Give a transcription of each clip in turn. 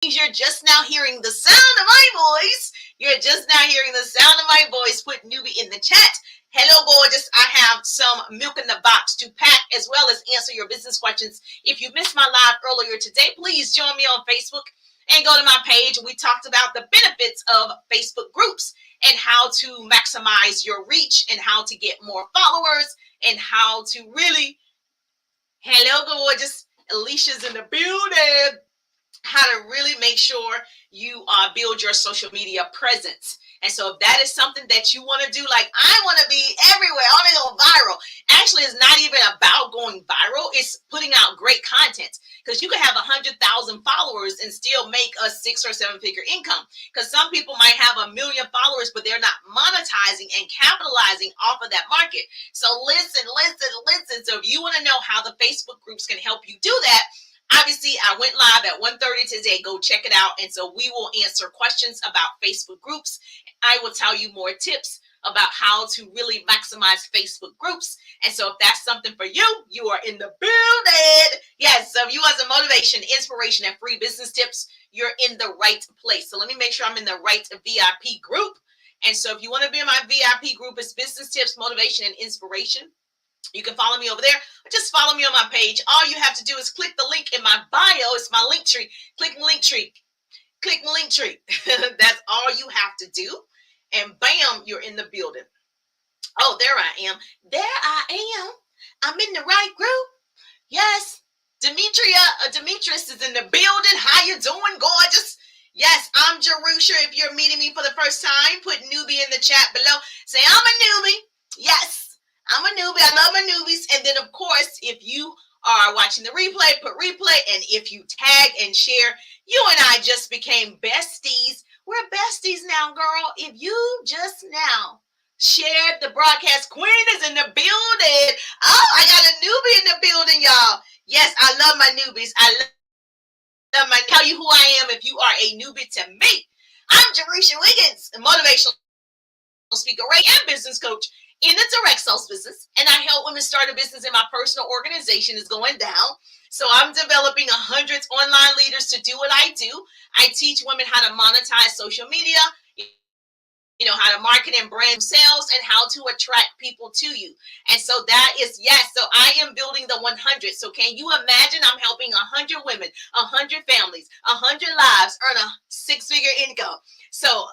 You're just now hearing the sound of my voice. You're just now hearing the sound of my voice. Put newbie in the chat. Hello, gorgeous. I have some milk in the box to pack as well as answer your business questions. If you missed my live earlier today, please join me on Facebook and go to my page. We talked about the benefits of Facebook groups and how to maximize your reach and how to get more followers and how to really, hello, gorgeous. Alicia's in the building. How to really make sure you build your social media presence. And so if that is something that you want to do, like I want to be everywhere, I want to go viral. Actually, it's not even about going viral. It's putting out great content, because you can have 100,000 followers and still make a 6 or 7 figure income. Because some people might have 1 million followers, but they're not monetizing and capitalizing off of that market. So listen. So if you want to know how the Facebook groups can help you do that, obviously, I went live at 1:30 today. Go check it out. And so we will answer questions about Facebook groups. I will tell you more tips about how to really maximize Facebook groups. And so if that's something for you, you are in the building. Yes, so if you want some motivation, inspiration, and free business tips, you're in the right place. So let me make sure I'm in the right VIP group. And so if you want to be in my VIP group, it's business tips, motivation, and inspiration. You can follow me over there, or just follow me on my page. All you have to do is click the link in my bio. It's my link tree. Click the link tree. Click the link tree. That's all you have to do. And bam, you're in the building. Oh, there I am. There I am. I'm in the right group. Yes. Demetrius is in the building. How you doing, gorgeous? Yes, I'm Jerusha. If you're meeting me for the first time, put newbie in the chat below. Say, I'm a newbie. Yes. I'm a newbie. I love my newbies. And then, of course, if you are watching the replay, put replay. And if you tag and share, you and I just became besties. We're besties now, girl. If you just now shared the broadcast, Queen is in the building. Oh, I got a newbie in the building, y'all. Yes, I love my newbies. I love my tell you who I am if you are a newbie to me. I'm Jerusha Wiggins, a motivational speaker, and business coach in the direct sales business, and I help women start a business in my personal organization is going down. So I'm developing 100 online leaders to do what I do. I teach women how to monetize social media, how to market and brand themselves, and how to attract people to you. And so that is, yes, so I am building the 100. So can you imagine I'm helping 100 women, 100 families, 100 lives earn a 6-figure income. So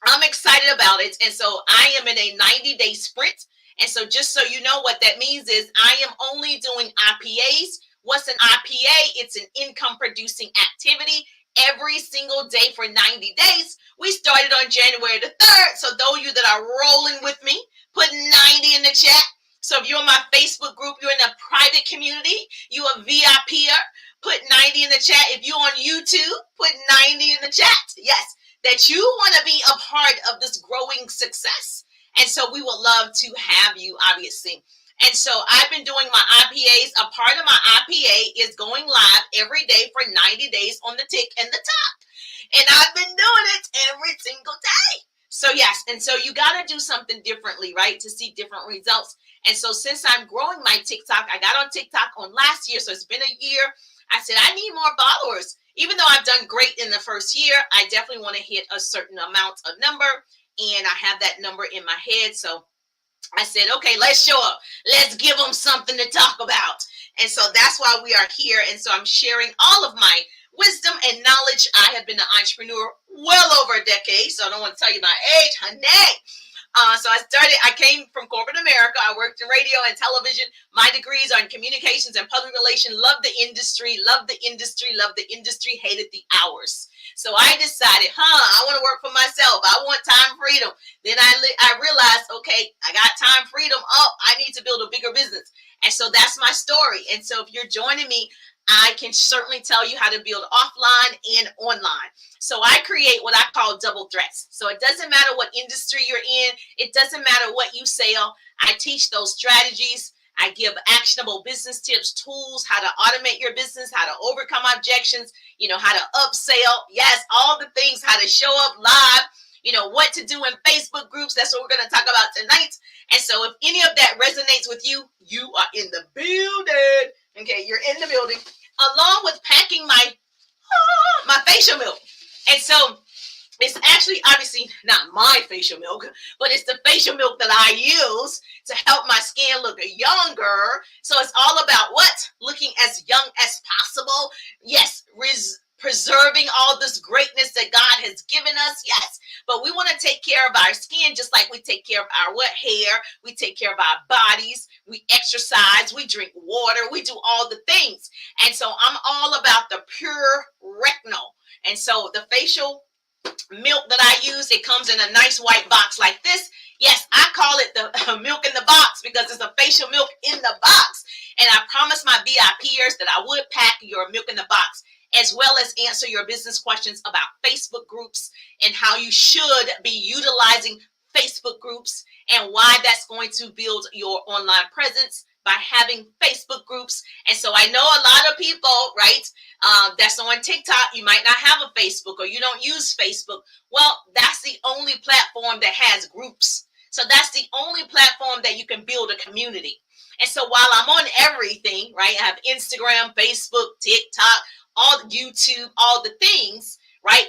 I'm excited about it. And so I am in a 90-day sprint. And so just so you know, what that means is I am only doing IPAs. What's an IPA? It's an income producing activity every single day for 90 days. We started on January the 3rd. So those of you that are rolling with me, put 90 in the chat. So if you're in my Facebook group, you're in a private community, you a VIPer, put 90 in the chat. If you're on YouTube, put 90 in the chat. Yes, that you want to be a part of this growing success. And so we would love to have you, obviously. And so I've been doing my IPAs. A part of my IPA is going live every day for 90 days on the tick and the top. And I've been doing it every single day. So yes, and so you got to do something differently, right, to see different results. And so since I'm growing my TikTok, I got on TikTok on last year, so it's been a year. I said, I need more followers. Even though I've done great in the first year, I definitely want to hit a certain amount of number, and I have that number in my head. So I said, okay, let's show up. Let's give them something to talk about. And so that's why we are here. And so I'm sharing all of my wisdom and knowledge. I have been an entrepreneur well over a decade, so I don't want to tell you my age, honey. So I came from corporate America. I worked in radio and television. My degrees are in communications and public relations. Love the industry, hated the hours. So I decided, I want to work for myself. I want time freedom. Then I realized, okay, I got time freedom. Oh, I need to build a bigger business. And so that's my story. And so if you're joining me, I can certainly tell you how to build offline and online. So I create what I call double threats. So it doesn't matter what industry you're in. It doesn't matter what you sell. I teach those strategies. I give actionable business tips, tools, how to automate your business, how to overcome objections, how to upsell. Yes, all the things, how to show up live, what to do in Facebook groups. That's what we're going to talk about tonight. And so if any of that resonates with you, you are in the building. Okay, you're in the building. Along with packing my my facial milk. And so it's actually obviously not my facial milk, but it's the facial milk that I use to help my skin look younger. So it's all about what? Looking as young as possible. Yes, preserving all this greatness that God has given us. Yes, but we want to take care of our skin just like we take care of our what hair. We take care of our bodies. We exercise. We drink water. We do all the things. And so I'm all about the pure retinol. And so the facial milk that I use, it comes in a nice white box like this. Yes, I call it the milk in the box because it's a facial milk in the box. And I promised my VIPers that I would pack your milk in the box, as well as answer your business questions about Facebook groups and how you should be utilizing Facebook groups and why that's going to build your online presence by having Facebook groups. And so I know a lot of people, right, that's on TikTok, you might not have a Facebook or you don't use Facebook. Well, that's the only platform that has groups. So that's the only platform that you can build a community. And so while I'm on everything, right, I have Instagram, Facebook, TikTok, all YouTube, all the things, right?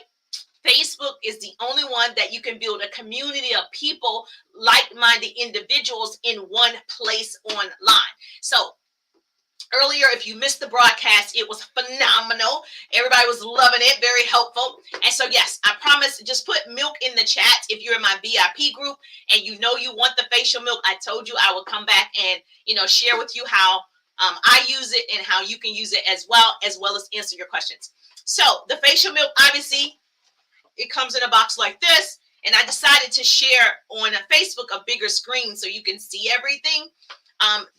Facebook is the only one that you can build a community of people, like-minded individuals in one place online. So earlier, if you missed the broadcast, it was phenomenal. Everybody was loving it, very helpful. And so, yes, I promise, just put milk in the chat if you're in my VIP group and you know you want the facial milk. I told you I would come back and, share with you how I use it and how you can use it as well as answer your questions. So the facial milk, obviously, it comes in a box like this. And I decided to share on a Facebook a bigger screen so you can see everything.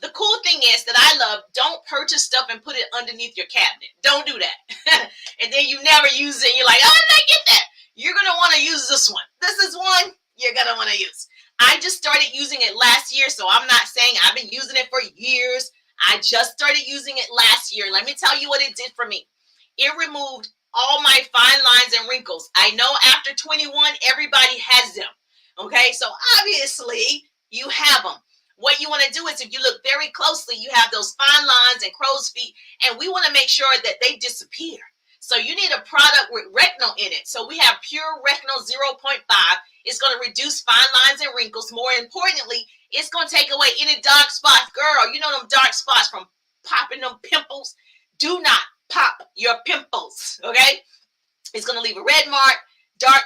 The cool thing is that I love, don't purchase stuff and put it underneath your cabinet. Don't do that. And then you never use it. And you're like, oh, did I get that? You're going to want to use this one. This is one you're going to want to use. I just started using it last year, so I'm not saying I've been using it for years. I just started using it last year. Let me tell you what it did for me. It removed all my fine lines and wrinkles. I know after 21, everybody has them. Okay, so obviously you have them. What you want to do is, if you look very closely, you have those fine lines and crow's feet, and we want to make sure that they disappear. So you need a product with retinol in it. So we have Pure Retinol 0.5. It's going to reduce fine lines and wrinkles. More importantly, it's going to take away any dark spots. Girl, you know them dark spots from popping them pimples? Do not pop your pimples, okay? It's going to leave a red mark, dark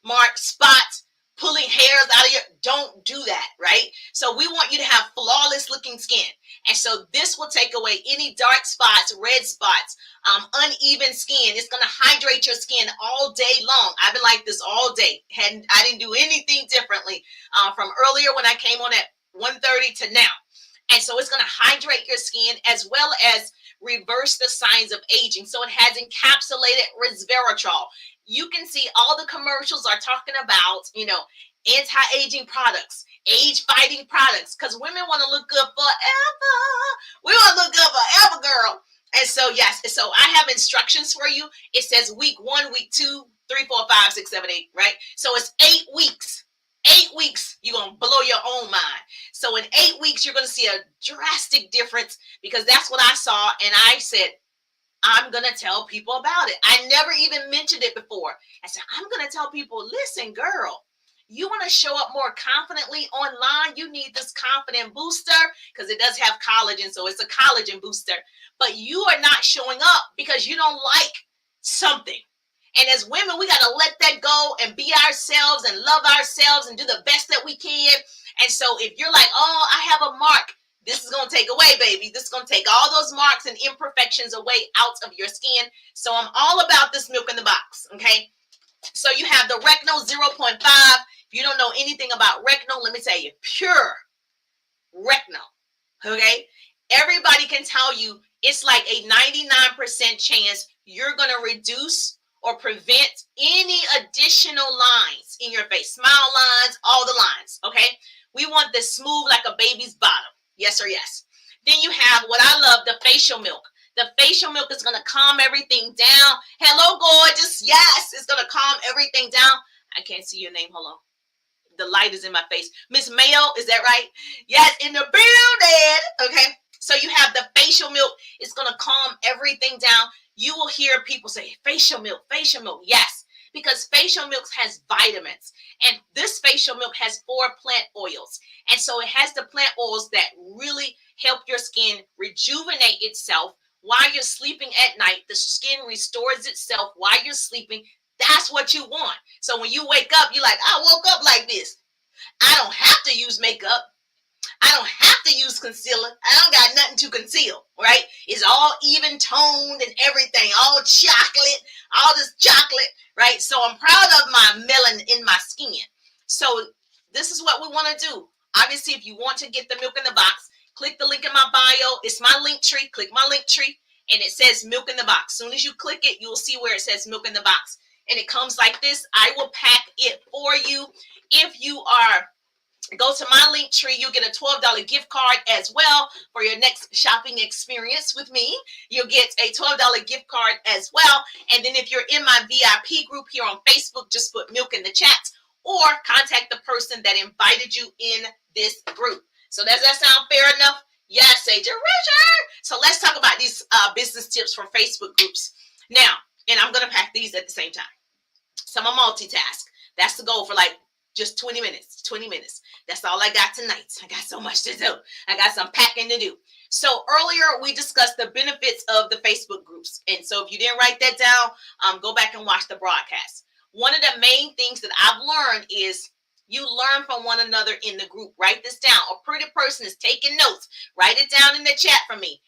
mark, spots, pulling hairs out of your, don't do that, right? So we want you to have flawless looking skin. And so this will take away any dark spots, red spots, uneven skin. It's going to hydrate your skin all day long. I've been like this all day. I didn't do anything differently from earlier when I came on at 1:30 to now. And so it's going to hydrate your skin as well as reverse the signs of aging. So it has encapsulated resveratrol. You can see all the commercials are talking about, anti-aging products, age-fighting products, because women want to look good forever. We want to look good forever, girl. And so, yes, so I have instructions for you. It says week 1, week 2, 3, 4, 5, 6, 7, 8, right? So it's 8 weeks. 8 weeks, you're going to blow your own mind. So in 8 weeks, you're going to see a drastic difference, because that's what I saw. And I said, I'm going to tell people about it. I never even mentioned it before. I said, I'm going to tell people, listen, girl, you want to show up more confidently online. You need this confident booster because it does have collagen. So it's a collagen booster. But you are not showing up because you don't like something. And as women, we got to let that go and be ourselves and love ourselves and do the best that we can. And so if you're like, oh, I have a mark, this is going to take away, baby. This is going to take all those marks and imperfections away out of your skin. So I'm all about this milk in the box, okay? So you have the Retinol 0.5. If you don't know anything about retinol, let me tell you, pure retinol, okay? Everybody can tell you it's like a 99% chance you're going to reduce or prevent any additional lines in your face. Smile lines, all the lines, okay? We want this smooth like a baby's bottom. Yes or yes. Then you have what I love, the facial milk. The facial milk is going to calm everything down. Hello, gorgeous. Yes, it's going to calm everything down. I can't see your name. Hold on. The light is in my face. Miss Mayo, is that right? Yes, in the building. Okay. So you have the facial milk. It's going to calm everything down. you will hear people say facial milk, facial milk. Yes, because facial milk has vitamins, and this facial milk has 4 plant oils. And so it has the plant oils that really help your skin rejuvenate itself while you're sleeping at night. The skin restores itself while you're sleeping. That's what you want. So when you wake up, you're like, I woke up like this. I don't have to use makeup. I don't have to use concealer. I don't got nothing to conceal, right? It's all even toned and everything, all chocolate, all this chocolate, right? So I'm proud of my melanin in my skin. So this is what we want to do. Obviously, if you want to get the milk in the box, click the link in my bio. It's my link tree. Click my link tree, and it says milk in the box. As soon as you click it, you'll see where it says milk in the box. And it comes like this. I will pack it for you. If you are go to my link tree, you'll get a $12 gift card as well for your next shopping experience with me. You'll get a $12 gift card as well. And then if you're in my VIP group here on Facebook, just put milk in the chat or contact the person that invited you in this group. So does that sound fair enough? Yes, Sage Richard. So let's talk about these business tips for Facebook groups. Now, and I'm going to pack these at the same time. So I'm a multitask. That's the goal for like just 20 minutes, 20 minutes. That's all I got tonight. I got so much to do. I got some packing to do. So earlier we discussed the benefits of the Facebook groups. And so if you didn't write that down, go back and watch the broadcast. One of the main things that I've learned is you learn from one another in the group. Write this down. A pretty person is taking notes. Write it down in the chat for me.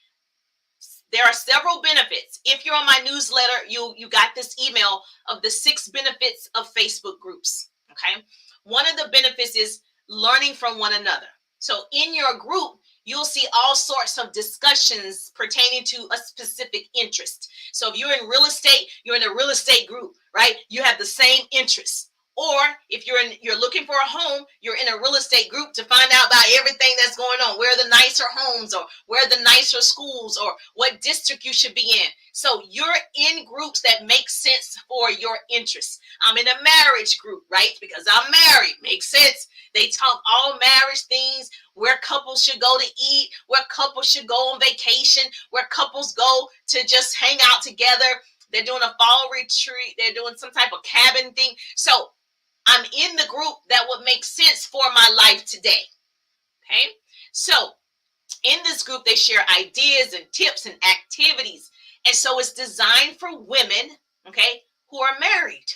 There are several benefits. If you're on my newsletter, you got this email of the 6 benefits of Facebook groups. Okay. One of the benefits is learning from one another. So in your group, you'll see all sorts of discussions pertaining to a specific interest. So if you're in real estate, you're in a real estate group, right? You have the same interests. Or if you're looking for a home, you're in a real estate group to find out about everything that's going on, where the nicer homes or where the nicer schools or what district you should be in. So you're in groups that make sense for your interests. I'm in a marriage group, right? Because I'm married. Makes sense. They talk all marriage things, where couples should go to eat, where couples should go on vacation, where couples go to just hang out together. They're doing a fall retreat. They're doing some type of cabin thing. So I'm in the group that would make sense for my life today. Okay. So in this group, they share ideas and tips and activities. And so it's designed for women, okay, who are married.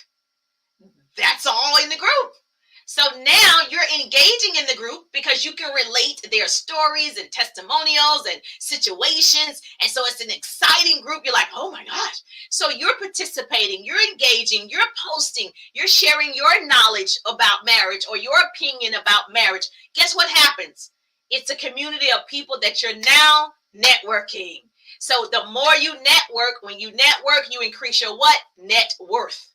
That's all in the group. So now you're engaging in the group because you can relate to their stories and testimonials and situations. And so it's an exciting group. You're like, oh my gosh. So you're participating, you're engaging, you're posting, you're sharing your knowledge about marriage or your opinion about marriage. Guess what happens? It's a community of people that you're now networking. So the more you network, when you network, you increase your what? Net worth.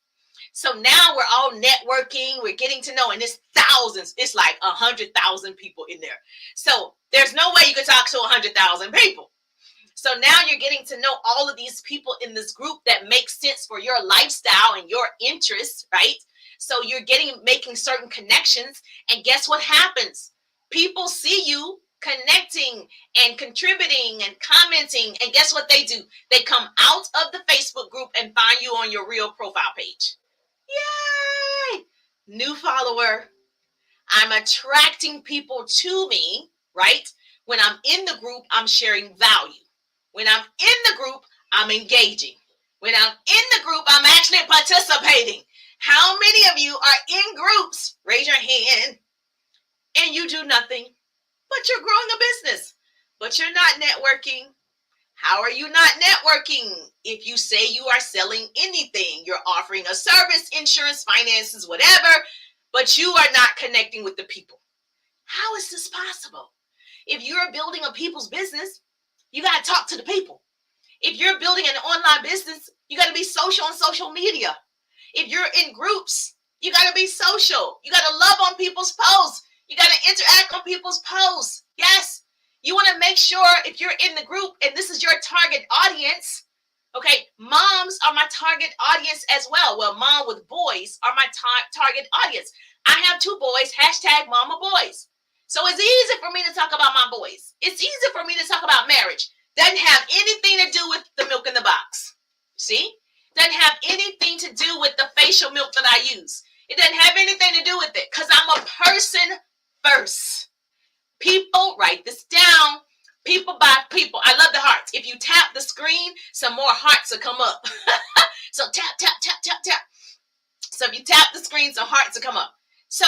So now we're all networking, we're getting to know, and it's thousands. It's like 100,000 people in there. So there's no way you could talk to 100,000 people. So now you're getting to know all of these people in this group that make sense for your lifestyle and your interests, right? So you're making certain connections, and guess what happens? People see you connecting and contributing and commenting, and guess what they do? They come out of the Facebook group and find you on your real profile page. Yay! New follower. I'm attracting people to me, right? When I'm in the group, I'm sharing value. When I'm in the group, I'm engaging. When I'm in the group, I'm actually participating. How many of you are in groups? Raise your hand. And you do nothing, but you're growing a business, but you're not networking. How are you not networking? If you say you are selling anything, you're offering a service, insurance, finances, whatever, but you are not connecting with the people. How is this possible? If you're building a people's business, you got to talk to the people. If you're building an online business, you got to be social on social media. If you're in groups, you got to be social. You got to love on people's posts. You got to interact on people's posts. Yes. You want to make sure if you're in the group and this is your target audience, okay, moms are my target audience as well. Well, mom with boys are my target audience. I have 2 boys, hashtag mama boys. So it's easy for me to talk about my boys. It's easy for me to talk about marriage. Doesn't have anything to do with the milk in the box. See? Doesn't have anything to do with the facial milk that I use. It doesn't have anything to do with it because I'm a person first. People, write this down. People by people. I love the hearts. If you tap the screen, some more hearts will come up. So tap, tap, tap, tap, tap. So if you tap the screen, some hearts will come up. So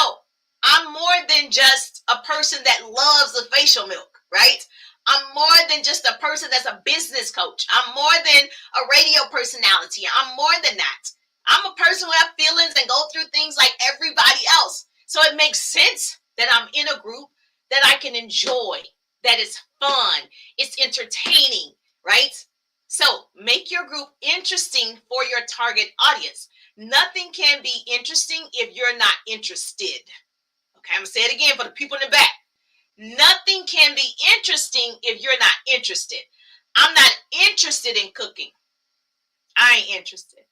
I'm more than just a person that loves the facial milk, right? I'm more than just a person that's a business coach. I'm more than a radio personality. I'm more than that. I'm a person who has feelings and go through things like everybody else. So it makes sense that I'm in a group that I can enjoy, that is fun, it's entertaining, right? So make your group interesting for your target audience. Nothing can be interesting if you're not interested. Okay, I'm gonna say it again for the people in the back. Nothing can be interesting if you're not interested. I'm not interested in cooking. I ain't interested.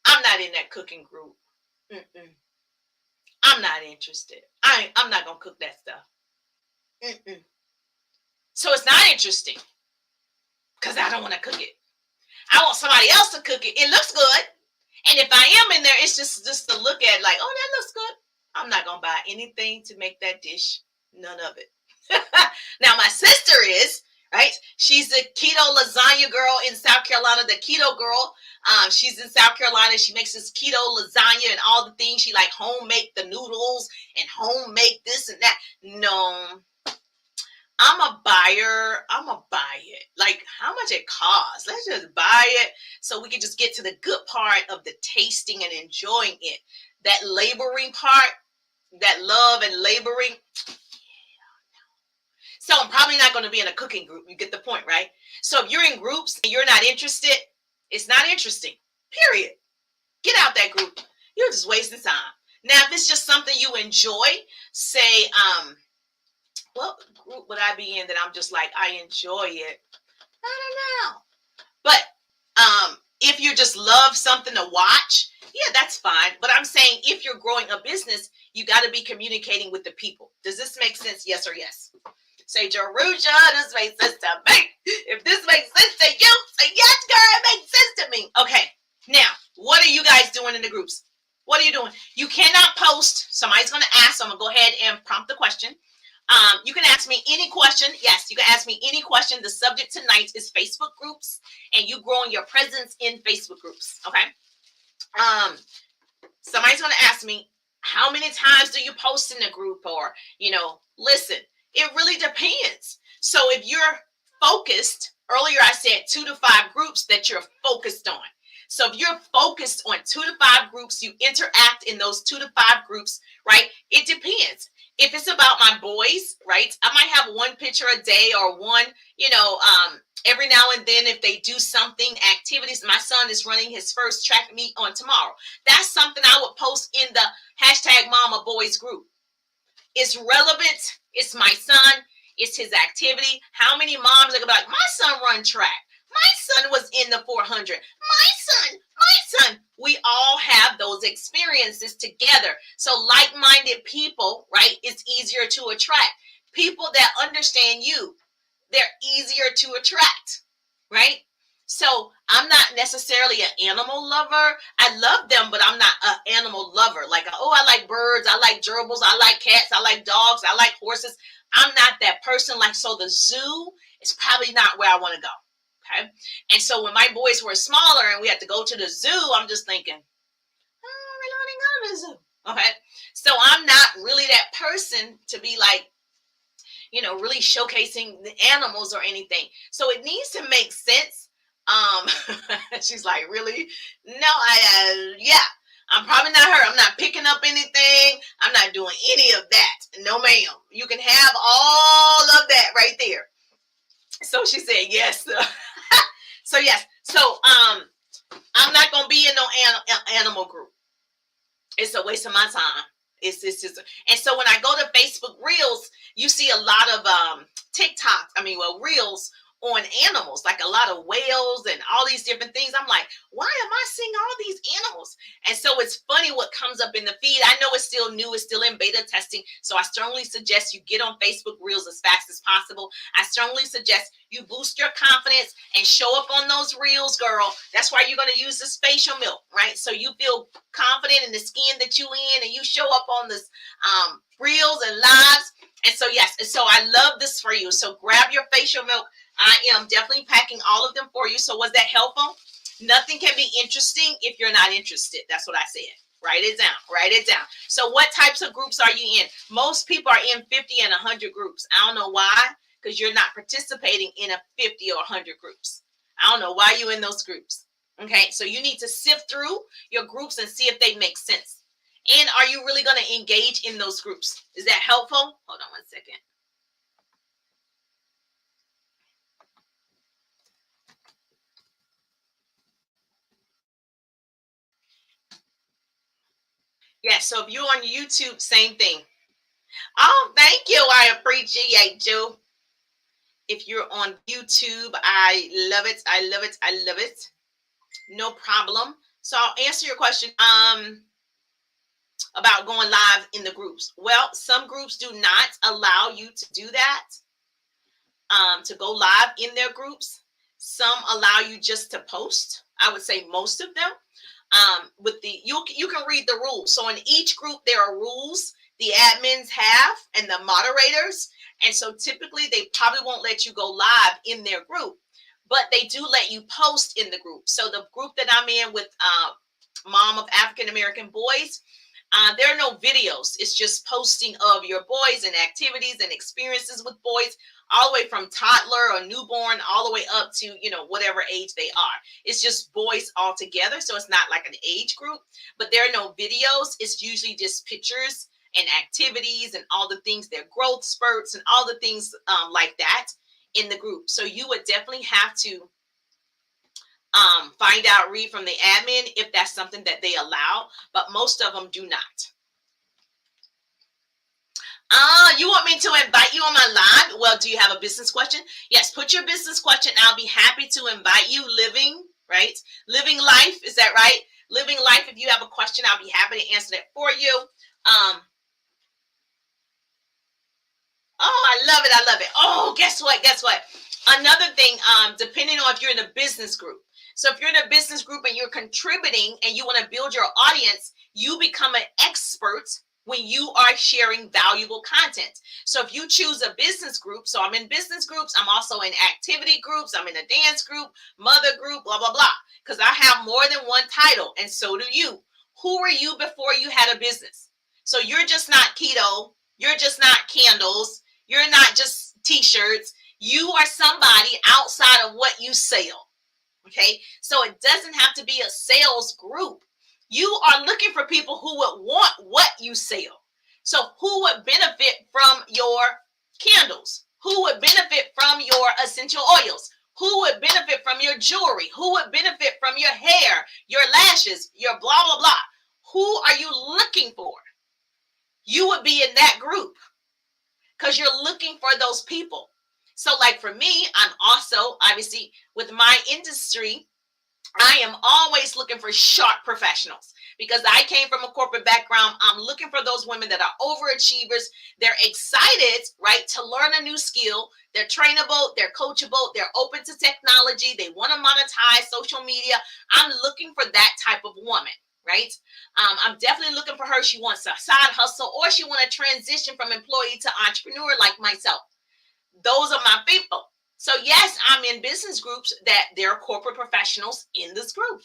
I'm not in that cooking group. I'm not interested. I'm not gonna cook that stuff. So it's not interesting because I don't want to cook it. I want somebody else to cook it. It looks good. And if I am in there, it's just to look at like, oh, that looks good. I'm not going to buy anything to make that dish. None of it. Now, my sister is, right? She's the keto lasagna girl in South Carolina, the keto girl. She's in South Carolina. She makes this keto lasagna and all the things. She like homemade the noodles and homemade this and that. No, I'm a buyer. I'm a buy it. Like how much it costs. Let's just buy it so we can just get to the good part of the tasting and enjoying it. That laboring part, that love and laboring. So I'm probably not going to be in a cooking group. You get the point, right? So if you're in groups and you're not interested, it's not interesting. Period. Get out that group. You're just wasting time. Now, if it's just something you enjoy, say, what group would I be in that I'm just like, I enjoy it? I don't know. But if you just love something to watch, yeah, that's fine. But I'm saying if you're growing a business, you got to be communicating with the people. Does this make sense? Yes or yes? Say, Jerusha, this makes sense to me. If this makes sense to you, say, yes, girl, it makes sense to me. Okay, now, what are you guys doing in the groups? What are you doing? You cannot post. Somebody's going to ask, so I'm going to go ahead and prompt the question. You can ask me any question. Yes, you can ask me any question. The subject tonight is Facebook groups and you growing your presence in Facebook groups. Okay. Somebody's going to ask me, how many times do you post in the group? Or, listen, it really depends. So if you're focused, earlier I said 2 to 5 groups that you're focused on. So if you're focused on 2 to 5 groups, you interact in those 2 to 5 groups, right? It depends. If it's about my boys, right, I might have one picture a day or one, every now and then if they do something, activities. My son is running his first track meet on tomorrow. That's something I would post in the hashtag Mama Boys group. It's relevant. It's my son. It's his activity. How many moms are going to be like, my son run track. My son was in the 400. My son. We all have those experiences together. So like-minded people, right, it's easier to attract. People that understand you, they're easier to attract, right? So I'm not necessarily an animal lover. I love them, but I'm not an animal lover. Like, oh, I like birds. I like gerbils. I like cats. I like dogs. I like horses. I'm not that person. Like, so the zoo is probably not where I want to go. Okay. And so when my boys were smaller and we had to go to the zoo, I'm just thinking, oh, we don't want to go to the zoo. Okay. So I'm not really that person to be like, really showcasing the animals or anything. So it needs to make sense. She's like, really? No, yeah, I'm probably not her. I'm not picking up anything. I'm not doing any of that. No, ma'am. You can have all of that right there. So she said, yes. So yes. So I'm not gonna be in no animal group. It's a waste of my time. It's just, and so when I go to Facebook Reels, you see a lot of TikTok. Reels on animals, like a lot of whales and all these different things. I'm like, why am I seeing all these animals? And so it's funny what comes up in the feed. I know it's still new, it's still in beta testing. So I strongly suggest you get on Facebook Reels as fast as possible. I strongly suggest you boost your confidence and show up on those reels, girl. That's why you're going to use this facial milk, right? So you feel confident in the skin that you in, and you show up on this reels and lives. And so, yes, and so I love this for you. So grab your facial milk. I am definitely packing all of them for you. So was that helpful? Nothing can be interesting if you're not interested. That's what I said. Write it down. Write it down. So what types of groups are you in? Most people are in 50 and 100 groups. I don't know why, because you're not participating in a 50 or 100 groups. I don't know why you're in those groups. Okay, so you need to sift through your groups and see if they make sense. And are you really going to engage in those groups? Is that helpful? Hold on one second. Yeah, so if you're on YouTube, same thing. Oh, thank you. I appreciate you. If you're on YouTube, I love it. I love it. I love it. No problem. So I'll answer your question about going live in the groups. Well, some groups do not allow you to do that, to go live in their groups. Some allow you just to post. I would say most of them. With the you can read the rules. So in each group there are rules the admins have and the moderators, and so typically they probably won't let you go live in their group, but they do let you post in the group. So the group that I'm in with Mom of African American Boys, there are no videos. It's just posting of your boys and activities and experiences with boys, all the way from toddler or newborn all the way up to, whatever age they are. It's just boys all together. So it's not like an age group, but there are no videos. It's usually just pictures and activities and all the things, their growth spurts and all the things like that in the group. So you would definitely have to find out, read from the admin if that's something that they allow, but most of them do not. You want me to invite you on my live? Well, do you have a business question? Yes, put your business question. I'll be happy to invite you. Living life. Is that right? Living life. If you have a question, I'll be happy to answer that for you. Oh, I love it. I love it. Oh, guess what? Another thing, depending on if you're in a business group. So if you're in a business group and you're contributing and you want to build your audience, you become an expert when you are sharing valuable content. So if you choose a business group, so I'm in business groups, I'm also in activity groups, I'm in a dance group, mother group, blah, blah, blah, because I have more than one title, and so do you. Who were you before you had a business? So you're just not keto, you're just not candles, you're not just t-shirts, you are somebody outside of what you sell, okay? So it doesn't have to be a sales group. You are looking for people who would want what you sell. So who would benefit from your candles? Who would benefit from your essential oils? Who would benefit from your jewelry? Who would benefit from your hair, your lashes, your blah, blah, blah? Who are you looking for? You would be in that group because you're looking for those people. So like for me, I'm also, obviously, with my industry, I am always looking for sharp professionals because I came from a corporate background. I'm looking for those women that are overachievers. They're excited, right, to learn a new skill. They're trainable, they're coachable, they're open to technology. They want to monetize social media. I'm looking for that type of woman, right? I'm definitely looking for her. She wants a side hustle, or she wants to transition from employee to entrepreneur like myself. Those are my people. So yes, I'm in business groups that there are corporate professionals in this group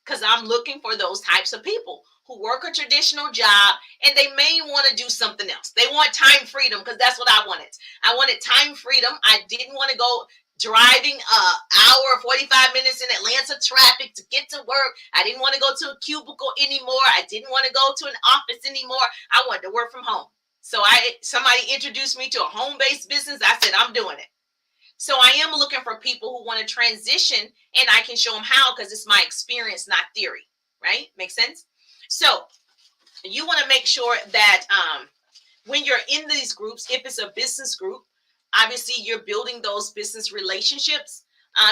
because I'm looking for those types of people who work a traditional job and they may want to do something else. They want time freedom because that's what I wanted. I wanted time freedom. I didn't want to go driving an hour, 45 minutes in Atlanta traffic to get to work. I didn't want to go to a cubicle anymore. I didn't want to go to an office anymore. I wanted to work from home. So somebody introduced me to a home-based business. I said, I'm doing it. So I am looking for people who want to transition, and I can show them how because it's my experience, not theory, right? Makes sense? So you want to make sure that when you're in these groups, if it's a business group, obviously you're building those business relationships.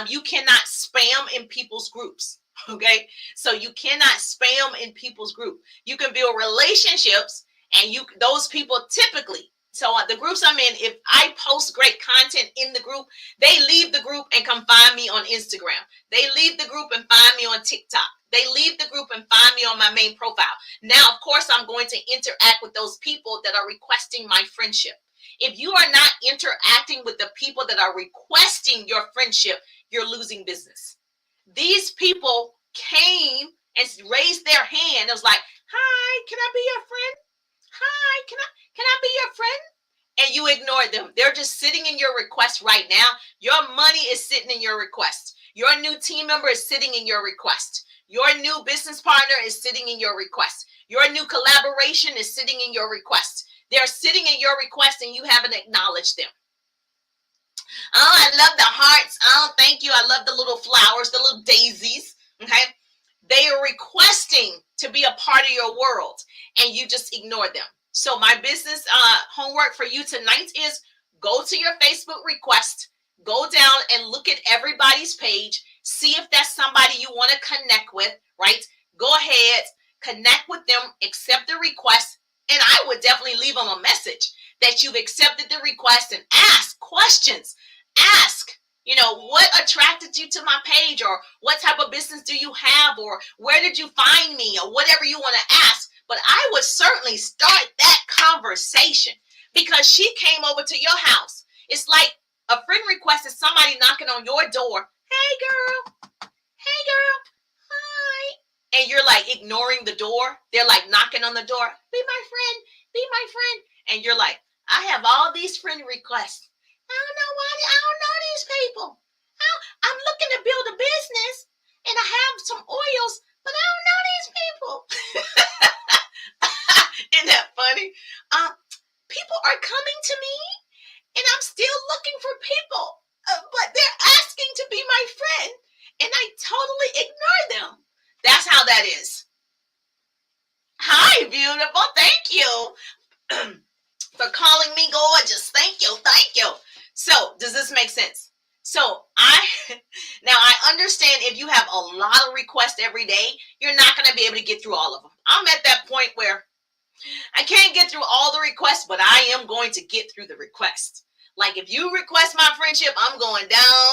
You cannot spam in people's groups. Okay, so you cannot spam in people's group. You can build relationships, and those people typically. So the groups I'm in, if I post great content in the group, they leave the group and come find me on Instagram. They leave the group and find me on TikTok. They leave the group and find me on my main profile. Now, of course, I'm going to interact with those people that are requesting my friendship. If you are not interacting with the people that are requesting your friendship, you're losing business. These people came and raised their hand. It was like, hi, can I be your friend? Hi, can I be your friend? And you ignored them. They're just sitting in your request right now. Your money is sitting in your request. Your new team member is sitting in your request. Your new business partner is sitting in your request. Your new collaboration is sitting in your request. They're sitting in your request and you haven't acknowledged them. Oh, I love the hearts. Oh, thank you. I love the little flowers, the little daisies. Okay. They are requesting to be a part of your world and you just ignore them. So my business homework for you tonight is go to your Facebook request, go down and look at everybody's page, see if that's somebody you want to connect with, right? Go ahead, connect with them, accept the request, and I would definitely leave them a message that you've accepted the request and ask questions. Ask, what attracted you to my page, or what type of business do you have, or where did you find me, or whatever you want to ask. But I would certainly start that conversation because she came over to your house. It's like a friend request is somebody knocking on your door. Hey, girl. Hey, girl. Hi. And you're like ignoring the door. They're like knocking on the door. Be my friend. Be my friend. And you're like, I have all these friend requests. I don't know why. I don't know these people. I'm looking to build a business and I have some oils, but I don't know these people. Isn't that funny? People are coming to me and I'm still looking for people, but they're asking to be my friend and I totally ignore them. That's how that is. Hi, beautiful. Thank you for calling me gorgeous. Thank you. Thank you. So does this make sense? So now I understand if you have a lot of requests every day, you're not going to be able to get through all of them. I'm at that point where I can't get through all the requests, but I am going to get through the requests. Like if you request my friendship, I'm going down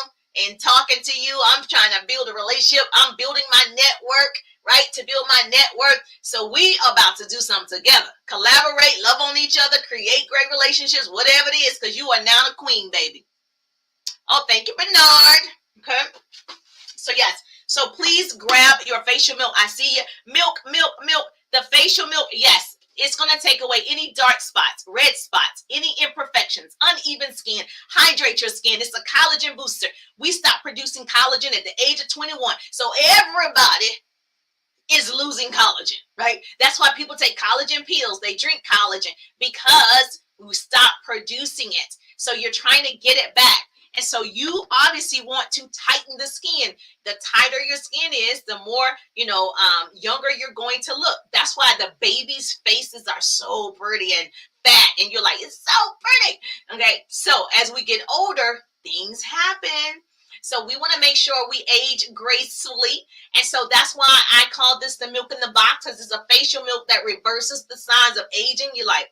and talking to you. I'm trying to build a relationship. I'm building my network, right? To build my network. So we about to do something together. Collaborate, love on each other, create great relationships, whatever it is, because you are now the queen, baby. Oh, thank you, Bernard. Okay. So yes. So please grab your facial milk. I see you. Milk. The facial milk, yes. It's going to take away any dark spots, red spots, any imperfections, uneven skin, hydrate your skin. It's a collagen booster. We stopped producing collagen at the age of 21. So everybody is losing collagen, right? That's why people take collagen pills. They drink collagen because we stopped producing it. So you're trying to get it back. And so you obviously want to tighten the skin. The tighter your skin is, the more, younger you're going to look. That's why the babies' faces are so pretty and fat. And you're like, it's so pretty. Okay. So as we get older, things happen. So we want to make sure we age gracefully. And so that's why I call this the milk in the box, because it's a facial milk that reverses the signs of aging. You're like,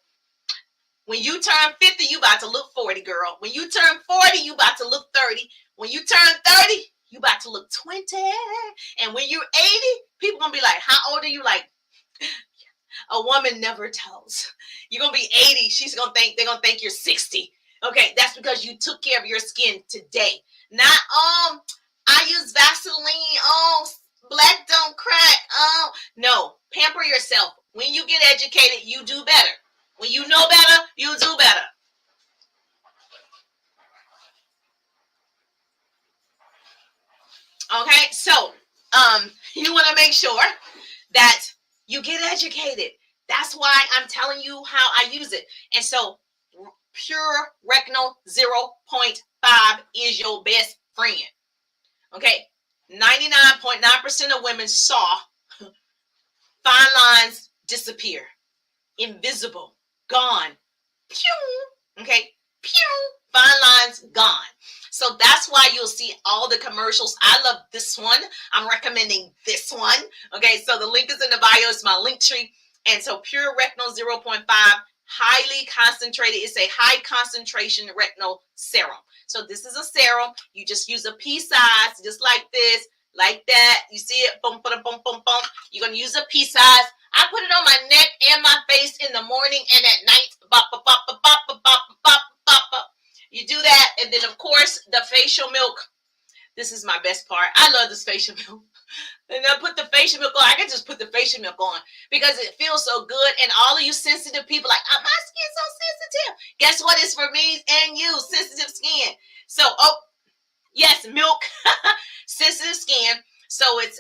when you turn 50, you about to look 40, girl. When you turn 40, you about to look 30. When you turn 30, you about to look 20. And when you're 80, people going to be like, how old are you? Like, a woman never tells. You're going to be 80. They're going to think you're 60. Okay, that's because you took care of your skin today. Not, I use Vaseline. Black don't crack. No, pamper yourself. When you get educated, you do better. When you know better, you do better. Okay, so you want to make sure that you get educated. That's why I'm telling you how I use it. And so Pure Retinol 0.5 is your best friend. Okay, 99.9% of women saw fine lines disappear, invisible, gone. Pew. Okay, pew. fine lines gone. So that's why you'll see all the commercials. I love this one. I'm recommending this one. Okay, so the link is in the bio. It's my link tree. And so Pure Retinol 0.5, highly concentrated. It's a high concentration retinol serum. So this is a serum. You just use a pea size, just like this, like that. You see it? Boom, boom, boom, boom, boom. You're going to use a pea size. I put it on my neck and my face in the morning and at night. Bop, bop, bop, bop, bop, bop, bop, bop, bop, bop. You do that, and then of course the facial milk. This is my best part. I love this facial milk. And I put the facial milk on. I can just put the facial milk on because it feels so good. And all of you sensitive people, like, oh, my skin's so sensitive. Guess what? It's for me and you, sensitive skin. So, oh, yes, milk, sensitive skin. So it's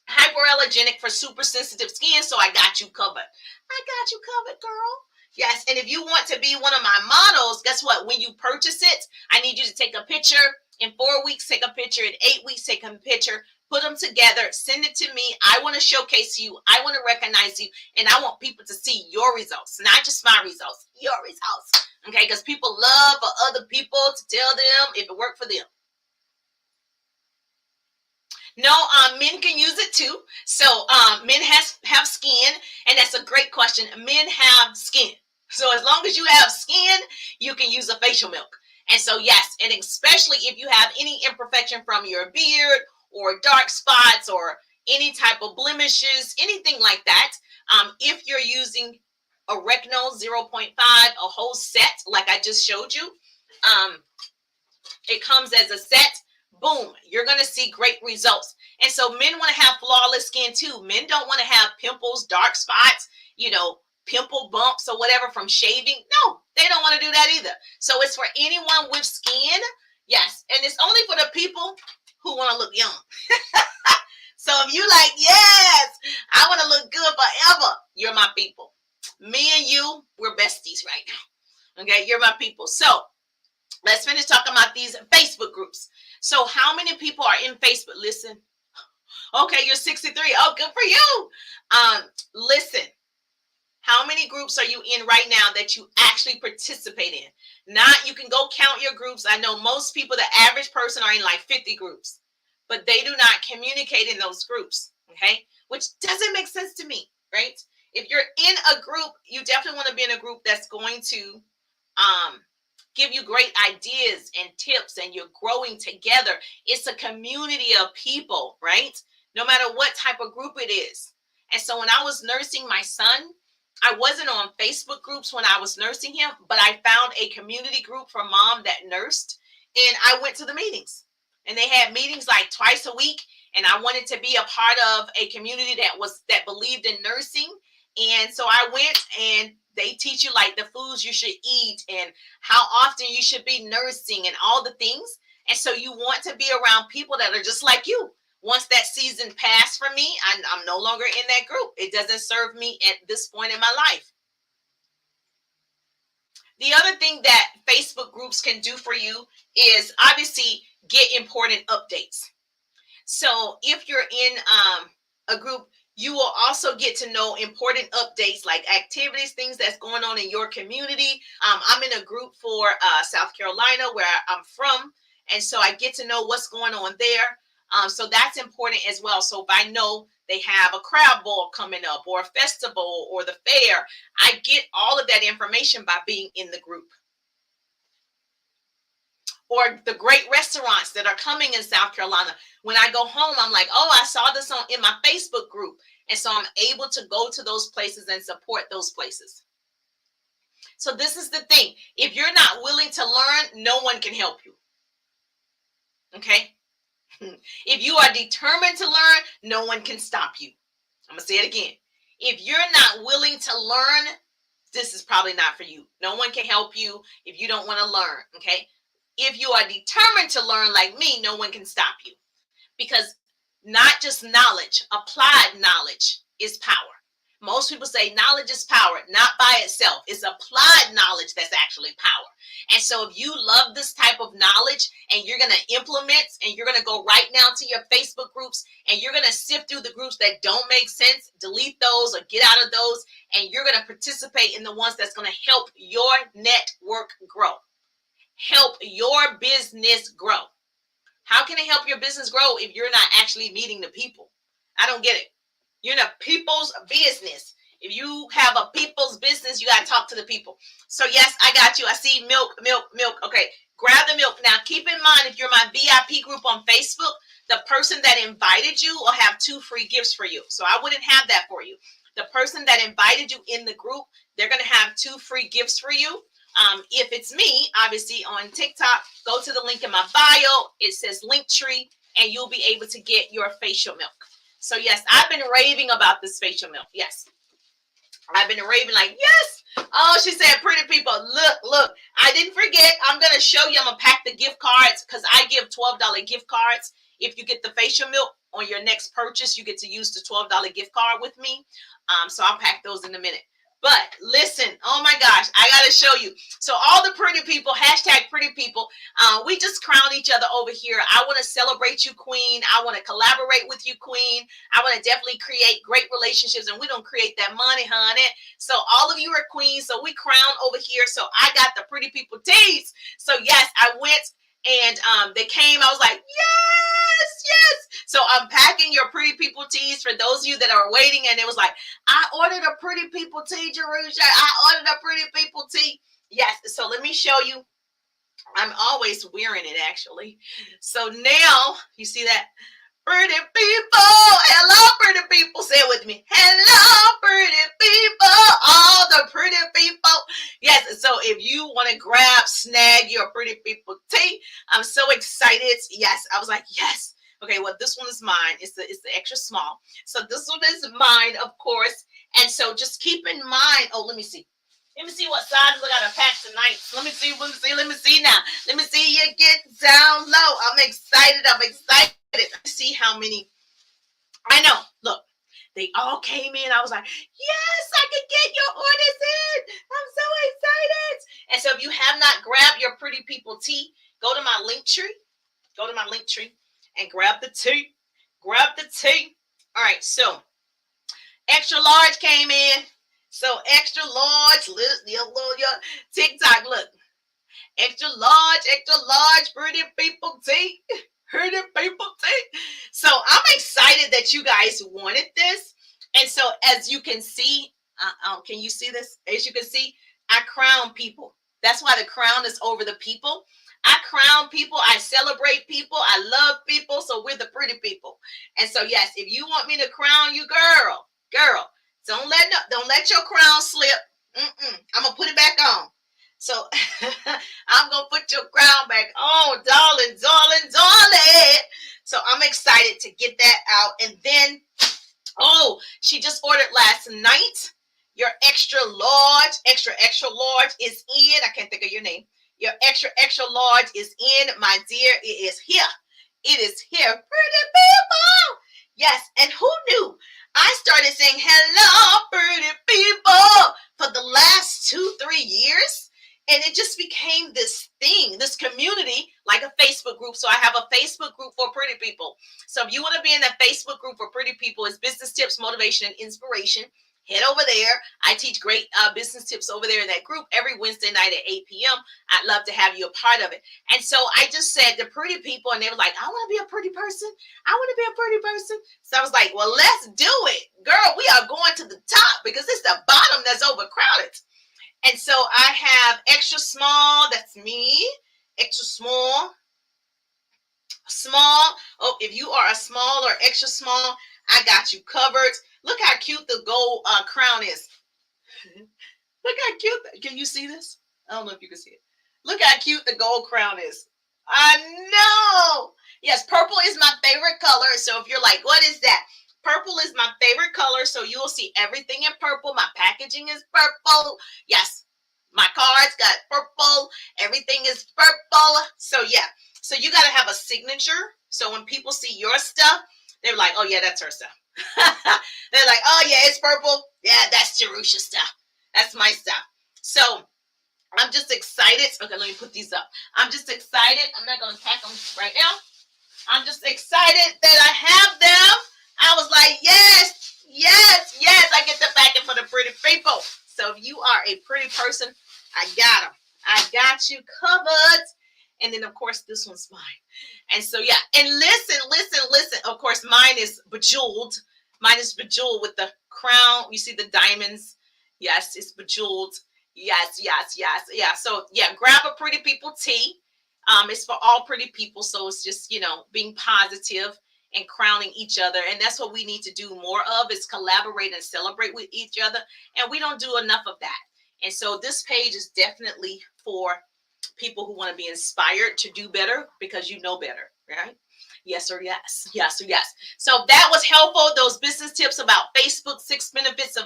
hypoallergenic for super sensitive skin. So I got you covered. I got you covered, girl. Yes, and if you want to be one of my models, guess what? When you purchase it, I need you to take a picture. In 4 weeks, take a picture. In 8 weeks, take a picture. Put them together. Send it to me. I want to showcase you. I want to recognize you. And I want people to see your results, not just my results, your results. Okay, because people love for other people to tell them if it worked for them. No, men can use it too. So men have skin, and that's a great question. Men have skin. So as long as you have skin, you can use a facial milk. And so yes, and especially if you have any imperfection from your beard or dark spots or any type of blemishes, anything like that, if you're using a Retinol 0.5, a whole set like I just showed you, it comes as a set. Boom, you're going to see great results. And so men want to have flawless skin too. Men don't want to have pimples, dark spots, pimple bumps or whatever from shaving. No, they don't want to do that either. So it's for anyone with skin. Yes. And it's only for the people who want to look young. So if you like, yes, I want to look good forever, you're my people. Me and you, we're besties right now. Okay, you're my people. So let's finish talking about these Facebook groups. So how many people are in Facebook? Listen. Okay, you're 63. Oh, good for you. Listen. How many groups are you in right now that you actually participate in? Not, you can go count your groups. I know most people, the average person, are in like 50 groups, but they do not communicate in those groups. Okay, which doesn't make sense to me, right? If you're in a group, you definitely want to be in a group that's going to give you great ideas and tips, and you're growing together. It's a community of people, right? No matter what type of group it is. And so when I was nursing my son, I wasn't on Facebook groups when I was nursing him, but I found a community group for mom that nursed, and I went to the meetings. And they had meetings like twice a week, and I wanted to be a part of a community that believed in nursing. And so I went, and they teach you like the foods you should eat and how often you should be nursing and all the things. And so you want to be around people that are just like you. Once that season passed for me, I'm no longer in that group. It doesn't serve me at this point in my life. The other thing that Facebook groups can do for you is obviously get important updates. So if you're in a group, you will also get to know important updates like activities, things that's going on in your community. I'm in a group for South Carolina, where I'm from, and so I get to know what's going on there. So that's important as well. So if I know they have a crab ball coming up or a festival or the fair, I get all of that information by being in the group. Or the great restaurants that are coming in South Carolina. When I go home, I'm like, oh, I saw this in my Facebook group. And so I'm able to go to those places and support those places. So this is the thing. If you're not willing to learn, no one can help you. Okay? If you are determined to learn, no one can stop you. I'm going to say it again. If you're not willing to learn, this is probably not for you. No one can help you if you don't want to learn. Okay? If you are determined to learn like me, no one can stop you. Because not just knowledge, applied knowledge is power. Most people say knowledge is power, not by itself. It's applied knowledge that's actually power. And so if you love this type of knowledge and you're going to implement, and you're going to go right now to your Facebook groups, and you're going to sift through the groups that don't make sense, delete those or get out of those, and you're going to participate in the ones that's going to help your network grow. help your business grow? How can it help your business grow if you're not actually meeting the people? I don't get it. You're in a people's business. If you have a people's business, you got to talk to the people. So yes, I got you. I see milk, milk, milk. Okay, grab the milk. Now keep in mind, if you're my VIP group on Facebook, the person that invited you will have 2 free gifts for you. So I wouldn't have that for you. The person that invited you in the group, they're going to have 2 free gifts for you. If it's me, obviously on TikTok, go to the link in my bio. It says Linktree, and you'll be able to get your facial milk. So yes, I've been raving about this facial milk. Yes, I've been raving like, yes. Oh, she said, pretty people, look. I didn't forget. I'm going to show you. I'm going to pack the gift cards because I give $12 gift cards. If you get the facial milk on your next purchase, you get to use the $12 gift card with me. So I'll pack those in a minute. But listen, oh my gosh, I got to show you. So all the pretty people, hashtag pretty people, we just crown each other over here. I want to celebrate you, queen. I want to collaborate with you, queen. I want to definitely create great relationships, and we don't create that money, honey. So all of you are queens. So we crown over here. So I got the pretty people teas. So yes, I went and they came. I was like, yes. So I'm packing your pretty people teas for those of you that are waiting. And it was like, I ordered a pretty people tea, Jerusha. I ordered a pretty people tea. Yes. So let me show you. I'm always wearing it, actually. So now you see that. Pretty people, hello, pretty people. Say it with me. Hello, pretty people, all the pretty people. Yes, so if you want to snag your pretty people tea, I'm so excited. Yes, I was like, yes. Okay, well, this one is mine. It's the extra small. So this one is mine, of course. And so just keep in mind. Oh, let me see. Let me see what sizes I got to pack tonight. Let me see now. Let me see you get down low. I'm excited. See how many. I know. Look, they all came in. I was like, yes, I can get your orders in. I'm so excited. And so if you have not grabbed your pretty people tea, go to my Linktree. Go to my Linktree and grab the tea. Grab the tea. All right, so extra large came in. So extra large, your TikTok, look. Extra large, pretty people tea. Pretty people tea. So I'm excited that you guys wanted this. And so as you can see, can you see this? As you can see, I crown people. That's why the crown is over the people. I crown people. I celebrate people. I love people. So we're the pretty people. And so, yes, if you want me to crown you, girl, don't let your crown slip. I'm going to put it back on. So I'm going to put your crown back on, darling. So I'm excited to get that out. And then, she just ordered last night. Your extra large is in. I can't think of your name. Your extra large is in, my dear. It is here. Pretty people. Yes, and who knew? I started saying hello, pretty people, for the last 2-3 years. And it just became this thing, this community, like a Facebook group. So I have a Facebook group for pretty people. So if you want to be in that Facebook group for pretty people, it's business tips, motivation, and inspiration. Head over there. I teach great business tips over there in that group every Wednesday night at 8 p.m. I'd love to have you a part of it. And so I just said the pretty people, and they were like, I want to be a pretty person. So I was like, well, let's do it. Girl, we are going to the top because it's the bottom that's overcrowded. And so I have extra small. That's me. Extra small. Oh, if you are a small or extra small, I got you covered. Look how cute the gold crown is. Look how cute. Can you see this? I don't know if you can see it. Look how cute the gold crown is. I know. Yes, purple is my favorite color. So if you're like, what is that? Purple is my favorite color. So you will see everything in purple. My packaging is purple. Yes, my cards got purple. Everything is purple. So yeah. So you got to have a signature. So when people see your stuff, they're like, oh yeah, that's her stuff. They're like, oh yeah, it's purple. Yeah, that's Jerusha's stuff. That's my stuff. So I'm just excited. Okay, let me put these up. I'm just excited. I'm not going to pack them right now. I'm just excited that I have them. I was like, yes. I get the backing for the pretty people. So if you are a pretty person, I got them. I got you covered. And then, of course, this one's mine. And so, yeah. And listen. Of course, mine is bejeweled. Mine is bejeweled with the crown. You see the diamonds? Yes, it's bejeweled. Yes. Yeah. So, yeah, grab a Pretty People tee. It's for all pretty people. So it's just, being positive and crowning each other. And that's what we need to do more of, is collaborate and celebrate with each other. And we don't do enough of that. And so this page is definitely for people who want to be inspired to do better because you know better, right? Yes or yes. Yes or yes. So that was helpful. Those business tips about Facebook, 6 benefits of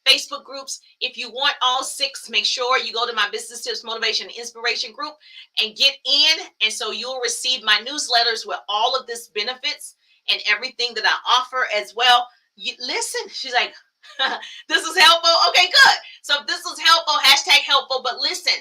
Facebook groups. If you want all 6, make sure you go to my Business Tips Motivation and Inspiration group and get in. And so you'll receive my newsletters with all of this benefits and everything that I offer as well. Listen, she's like, this is helpful. Okay, good. So if this is helpful, #helpful. But listen,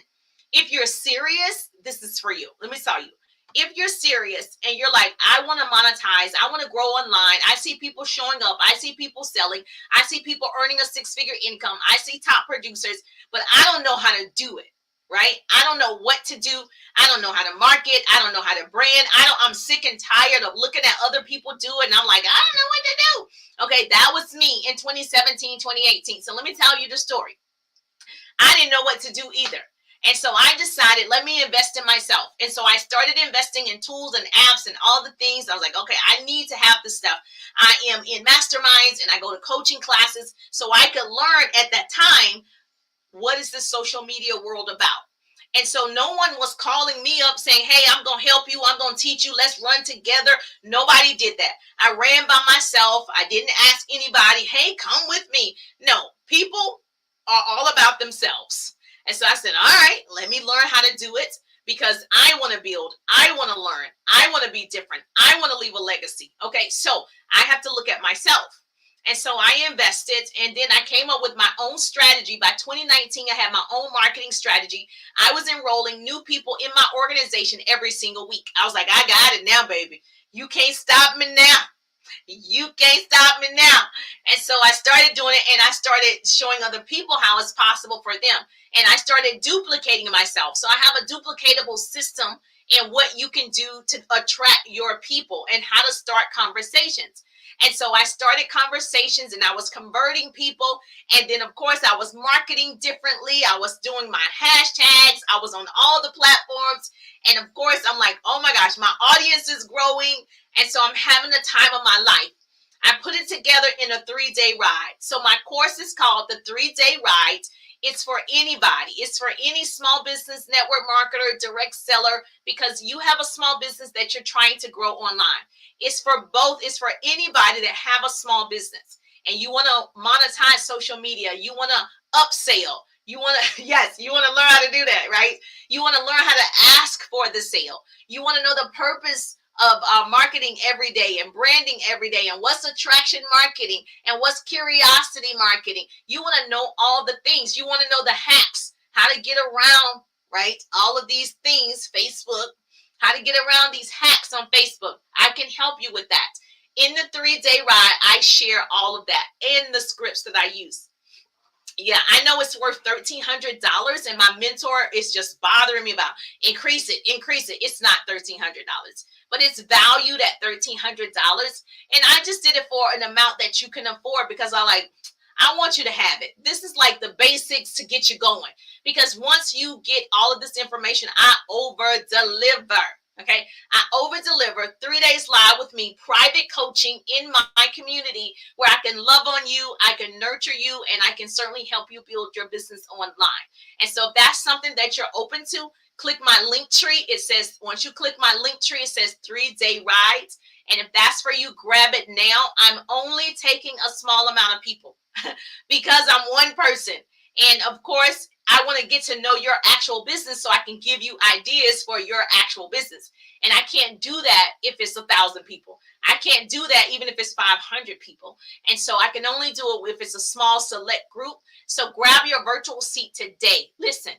if you're serious, this is for you. Let me tell you. If you're serious and you're like, I want to monetize, I want to grow online, I see people showing up, I see people selling, I see people earning a 6-figure income, I see top producers, but I don't know how to do it, right? I don't know what to do. I don't know how to market. I don't know how to brand. I'm sick and tired of looking at other people do it. And I'm like, I don't know what to do. Okay, that was me in 2017, 2018. So let me tell you the story. I didn't know what to do either. And so I decided, let me invest in myself. And so I started investing in tools and apps and all the things. I was like, okay, I need to have this stuff. I am in masterminds and I go to coaching classes so I could learn at that time, what is the social media world about? And so no one was calling me up saying, hey, I'm going to help you. I'm going to teach you. Let's run together. Nobody did that. I ran by myself. I didn't ask anybody, hey, come with me. No, people are all about themselves. And so I said, all right, let me learn how to do it because I want to build. I want to learn. I want to be different. I want to leave a legacy. Okay, so I have to look at myself. And so I invested, and then I came up with my own strategy. By 2019, I had my own marketing strategy. I was enrolling new people in my organization every single week. I was like, I got it now, baby. You can't stop me now. You can't stop me now. And so I started doing it, and I started showing other people how it's possible for them. And I started duplicating myself. So I have a duplicatable system in what you can do to attract your people and how to start conversations. And so I started conversations and I was converting people. And then, of course, I was marketing differently. I was doing my hashtags. I was on all the platforms. And of course, I'm like, oh my gosh, my audience is growing. And so I'm having the time of my life. I put it together in a 3-day ride. So my course is called the 3-day ride. It's for anybody. It's for any small business, network marketer, direct seller, because you have a small business that you're trying to grow online. It's for both. It's for anybody that have a small business and you want to monetize social media. You want to upsell. You want to, yes, you want to learn how to do that, right? You want to learn how to ask for the sale. You want to know the purpose of marketing every day and branding every day and what's attraction marketing and what's curiosity marketing. You want to know all the things. You want to know the hacks, how to get around, right? All of these things, Facebook, how to get around these hacks on Facebook. I can help you with that. In the 3-day ride, I share all of that in the scripts that I use. Yeah, I know it's worth $1,300 and my mentor is just bothering me about increase it. It's not $1,300, but it's valued at $1,300. And I just did it for an amount that you can afford because I want you to have it. This is like the basics to get you going. Because once you get all of this information, I over deliver. Okay. I over deliver 3 days live with me, private coaching in my community where I can love on you. I can nurture you and I can certainly help you build your business online. And so if that's something that you're open to, click my link tree. It says, once you click my link tree, it says 3-day rides. And if that's for you, grab it now. I'm only taking a small amount of people because I'm one person. And of course, I want to get to know your actual business so I can give you ideas for your actual business. And I can't do that if it's 1,000 people. I can't do that even if it's 500 people. And so I can only do it if it's a small select group. So grab your virtual seat today. Listen,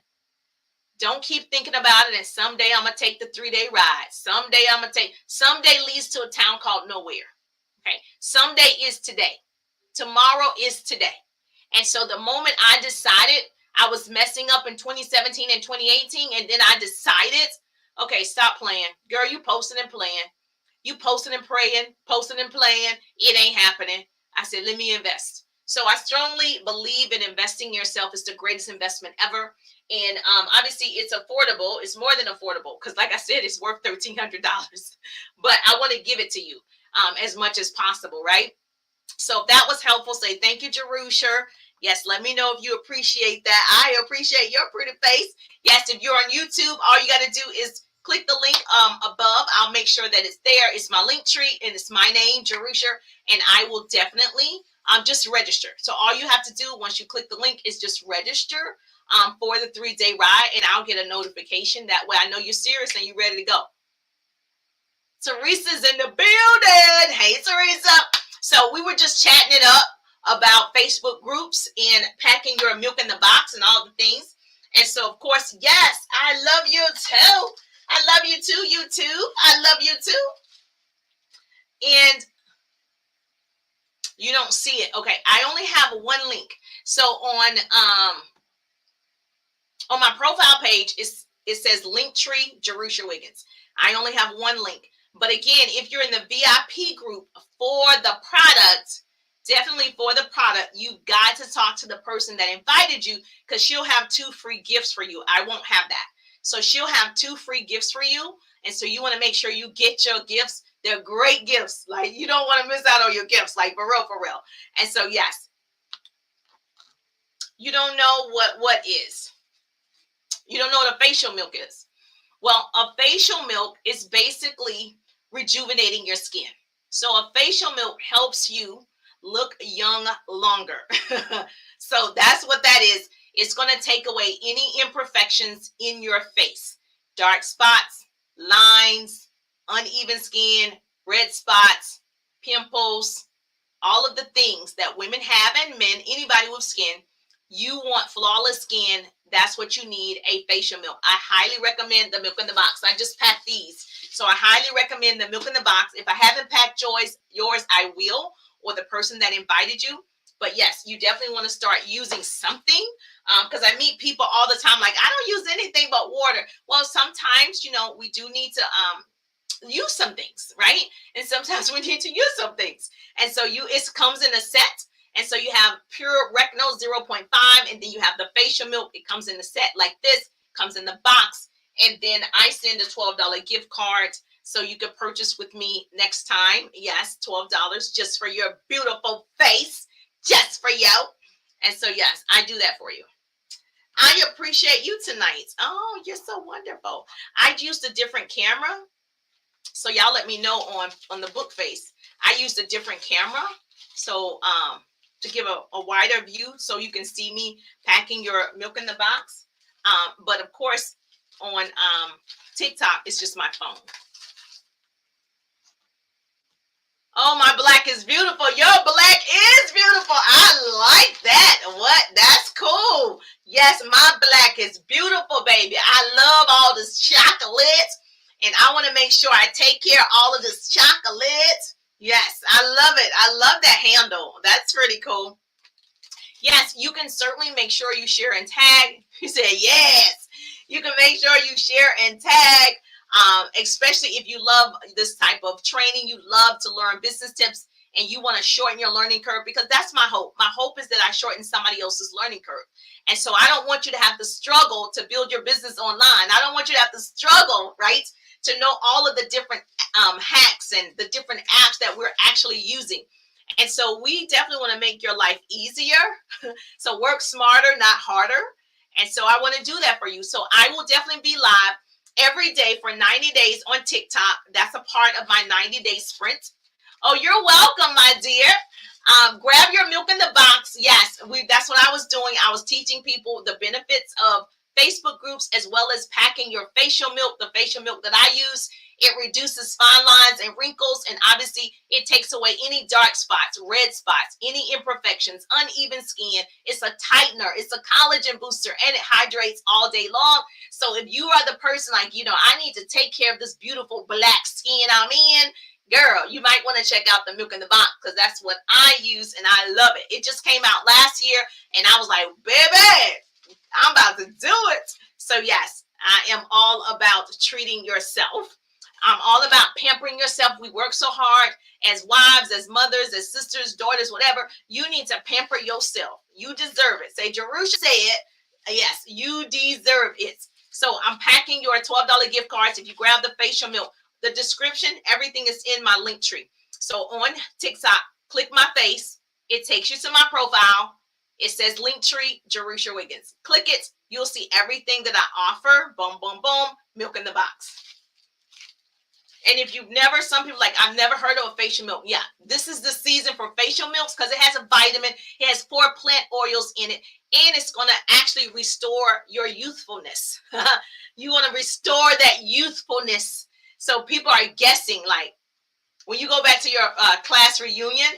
don't keep thinking about it. And someday I'm going to take the 3-day ride. Someday leads to a town called nowhere. Okay. Someday is today. Tomorrow is today. And so the moment I decided I was messing up in 2017 and 2018, and then I decided, okay, stop playing. Girl, you posting and playing. You posting and praying, posting and playing. It ain't happening. I said, let me invest. So I strongly believe in investing in yourself is the greatest investment ever. And obviously, it's affordable. It's more than affordable because, like I said, it's worth $1,300. But I want to give it to you as much as possible, right? So if that was helpful, say thank you, Jerusha. Yes, let me know if you appreciate that. I appreciate your pretty face. Yes, if you're on YouTube, all you got to do is click the link above. I'll make sure that it's there. It's my link tree and it's my name, Jerusha, and I will definitely just register. So all you have to do once you click the link is just register for the 3-day ride, and I'll get a notification. That way I know you're serious and you're ready to go. Teresa's in the building. Hey, Teresa. So we were just chatting it up about Facebook groups and packing your milk in the box and all the things. And so, of course, yes, I love you too. I love you too, YouTube. I love you too. And you don't see it. Okay, I only have one link. So on my profile page, it says Linktree Jerusha Wiggins. I only have one link. But again, if you're in the VIP group for the product, definitely for the product, you got to talk to the person that invited you because she'll have 2 free gifts for you. I won't have that. So she'll have 2 free gifts for you. And so you want to make sure you get your gifts. They're great gifts. Like, you don't want to miss out on your gifts, like for real, for real. And so, yes, you don't know what is. You don't know what a facial milk is. Well, a facial milk is basically rejuvenating your skin. So a facial milk helps you look young longer. So that's what that is. It's going to take away any imperfections in your face. Dark spots, lines, uneven skin, red spots, pimples, all of the things that women have and men, anybody with skin. You want flawless skin. That's what you need, a facial milk. I highly recommend the milk in the box. I just packed these. So I highly recommend the milk in the box. If I haven't packed yours, I will, or the person that invited you. But yes, you definitely want to start using something because I meet people all the time like, I don't use anything but water. Well, sometimes, we do need to use some things, right? And sometimes we need to use some things. And so it comes in a set. And so you have pure Recno 0.5, and then you have the facial milk. It comes in a set like this, comes in the box. And then I send a $12 gift card so you can purchase with me next time. Yes, $12 just for your beautiful face, just for you. And so, yes, I do that for you. I appreciate you tonight. Oh, you're so wonderful. I used a different camera. So y'all let me know on the book face. I used a different camera. So, to give a wider view so you can see me packing your milk in the box. But of course, on TikTok, it's just my phone. Oh, my black is beautiful. Your black is beautiful. I like that. What? That's cool. Yes, my black is beautiful, baby. I love all this chocolate. And I want to make sure I take care of all of this chocolate. Yes, I love it. I love that handle. That's pretty cool. Yes, you can certainly make sure you share and tag. You said yes. You can make sure you share and tag, especially if you love this type of training. You love to learn business tips and you want to shorten your learning curve, because that's my hope. My hope is that I shorten somebody else's learning curve. And so I don't want you to have to struggle to build your business online. I don't want you to have to struggle, right, to know all of the different hacks and the different apps that we're actually using. And so we definitely want to make your life easier. So work smarter, not harder. And so I want to do that for you. So I will definitely be live every day for 90 days on TikTok. That's a part of my 90-day sprint. Oh, you're welcome, my dear. Grab your milk in the box. Yes, that's what I was doing. I was teaching people the benefits of Facebook groups as well as packing your facial milk, the facial milk that I use. It reduces fine lines and wrinkles, and obviously it takes away any dark spots, red spots, any imperfections, uneven skin. It's a tightener, it's a collagen booster, and it hydrates all day long. So if you are the person like, I need to take care of this beautiful black skin I'm in, girl, you might want to check out the milk in the box, because that's what I use and I love it. It just came out last year and I was like, baby, I'm about to do it. So yes, I am all about treating yourself. I'm all about pampering yourself. We work so hard as wives, as mothers, as sisters, daughters, whatever. You need to pamper yourself. You deserve it. Say, Jerusha said, yes, you deserve it. So I'm packing your $12 gift cards. If you grab the facial milk, the description, everything is in my link tree. So on TikTok, click my face. It takes you to my profile. It says Linktree, Jerusha Wiggins. Click it. You'll see everything that I offer. Boom, boom, boom. Milk in the box. And if you've never, some people like, I've never heard of a facial milk. Yeah, this is the season for facial milks because it has a vitamin. It has 4 plant oils in it. And it's going to actually restore your youthfulness. You want to restore that youthfulness. So people are guessing, like, when you go back to your class reunion,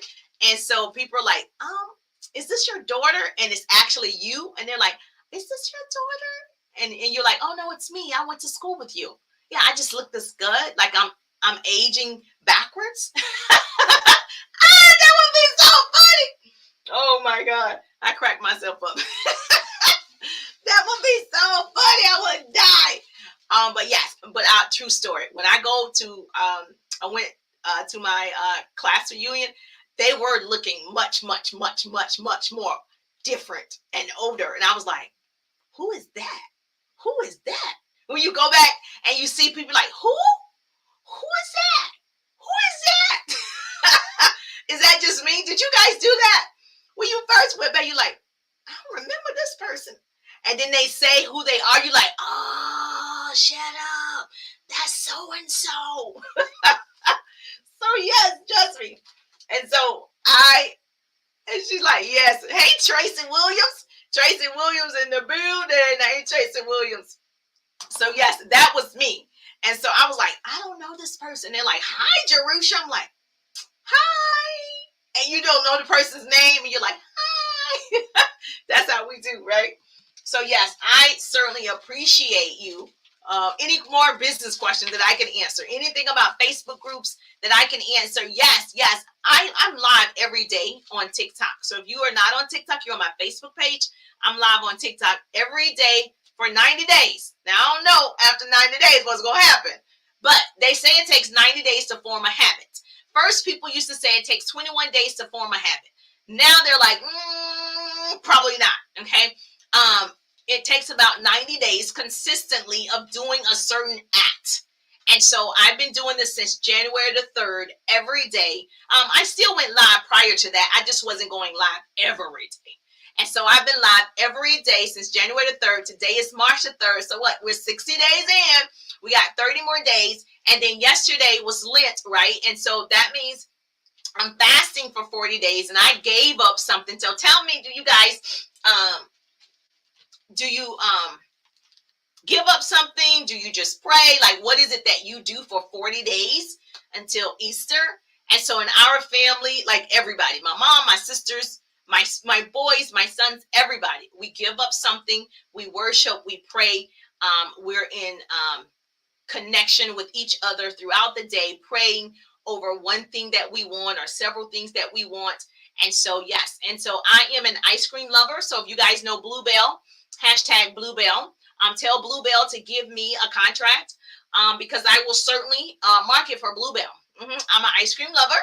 and so people are like, is this your daughter? And it's actually you. And they're like, is this your daughter? And you're like, oh, no, it's me. I went to school with you. Yeah, I just look this good. Like I'm aging backwards. That would be so funny. Oh my God. I cracked myself up. That would be so funny. I would die. But yes, but true story. When I go to I went to my class reunion, they were looking much more different and older. And I was like, who is that? Who is that? When you go back and you see people like, who? Who is that? Who is that? Is that just me? Did you guys do that? When you first went back, you're like, I don't remember this person. And then they say who they are. You're like, oh, shut up. That's so-and-so. So yes, trust me. And so and she's like, yes. Hey, Tracy Williams. Tracy Williams in the building. Hey, Tracy Williams. So yes, that was me. And so I was like, I don't know this person. They're like, hi, Jerusha. I'm like, hi. And you don't know the person's name. And you're like, hi. That's how we do, right? So yes, I certainly appreciate you. Any more business questions that I can answer? Anything about Facebook groups that I can answer? Yes. I'm live every day on TikTok. So if you are not on TikTok, you're on my Facebook page. I'm live on TikTok every day for 90 days. Now, I don't know after 90 days what's going to happen. But they say it takes 90 days to form a habit. First, people used to say it takes 21 days to form a habit. Now they're like, probably not. Okay. It takes about 90 days consistently of doing a certain act. And so I've been doing this since January the 3rd, every day. I still went live prior to that. I just wasn't going live every day. And so I've been live every day since January the 3rd. Today is March the 3rd. So what? We're 60 days in. We got 30 more days. And then yesterday was Lent, right? And so that means I'm fasting for 40 days. And I gave up something. So tell me, do you guys... do you give up something? Do you just pray? Like, what is it that you do for 40 days until Easter? And so in our family, like everybody, my mom, my sisters, my boys, my sons, everybody, we give up something. We worship, we pray. We're in connection with each other throughout the day, praying over one thing that we want or several things that we want. And so, yes. And so I am an ice cream lover. So if you guys know Bluebell, hashtag Bluebell. Tell Bluebell to give me a contract because I will certainly market for Bluebell. I'm an ice cream lover.